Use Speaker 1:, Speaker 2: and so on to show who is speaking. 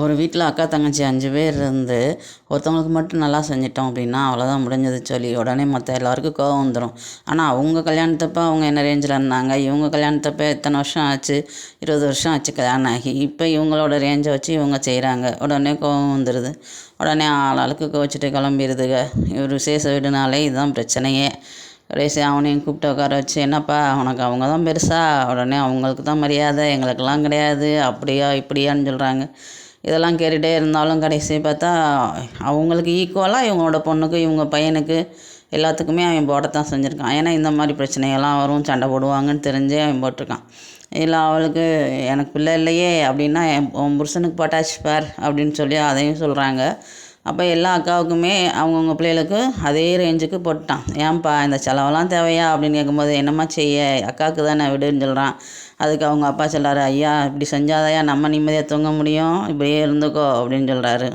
Speaker 1: ஒரு வீட்டில் அக்கா தங்கச்சி 5 பேர் இருந்து ஒருத்தவங்களுக்கு மட்டும் நல்லா செஞ்சிட்டோம் அப்படின்னா அவ்வளோதான் முடிஞ்சது சொல்லி உடனே மற்ற எல்லாருக்கும் கோவம் வந்துடும். ஆனால் அவங்க கல்யாணத்தப்போ அவங்க என்ன ரேஞ்சில் இருந்தாங்க, இவங்க கல்யாணத்தப்போ எத்தனை வருஷம் ஆச்சு, 20 வருஷம் ஆச்சு கல்யாணம் ஆகி, இப்போ இவங்களோட ரேஞ்சை வச்சு இவங்க செய்கிறாங்க. உடனே கோவம் வந்துடுது. உடனே ஆளாளுக்கு கோவிச்சிட்டு கிளம்பிடுதுங்க. ஒரு விசேஷ வீடுனாலே இதுதான் பிரச்சனையே. கடைசி அவனையும் கூப்பிட்டு உட்கார வச்சு, என்னப்பா உனக்கு அவங்க தான் பெருசா, உடனே அவங்களுக்கு தான் மரியாதை, எங்களுக்கெல்லாம் கிடையாது, அப்படியா இப்படியான்னு சொல்கிறாங்க. இதெல்லாம் கேட்டுகிட்டே இருந்தாலும் கடைசி பார்த்தா அவங்களுக்கு ஈக்குவலாக இவங்களோட பொண்ணுக்கு இவங்க பையனுக்கு எல்லாத்துக்குமே அவன் போடத்தான் செஞ்சுருக்கான். ஏன்னா இந்த மாதிரி பிரச்சனைகள்லாம் வரும், சண்டை போடுவாங்கன்னு தெரிஞ்சே அவன் போட்டிருக்கான். இல்லை அவளுக்கு எனக்கு பிள்ளை இல்லையே அப்படின்னா உன் புருஷனுக்கு போட்டாச்சு பார் அப்படின்னு சொல்லி அதையும் சொல்கிறாங்க. அப்போ எல்லா அக்காவுக்குமே அவங்கவுங்க பிள்ளைகளுக்கு அதே ரேஞ்சுக்கு போட்டுட்டான். ஏன்ப்பா இந்த செலவெல்லாம் தேவையா அப்படின்னு கேட்கும்போது, என்னம்மா செய்ய, அக்காவுக்கு தானே விடுன்னு சொல்கிறான். அதுக்கு அவங்க அப்பா சொல்கிறாரு, ஐயா இப்படி செஞ்சாதாயா நம்ம நிம்மதியாக தூங்க முடியும், இப்படியே இருந்துக்கோ அப்படின்னு சொல்கிறாரு.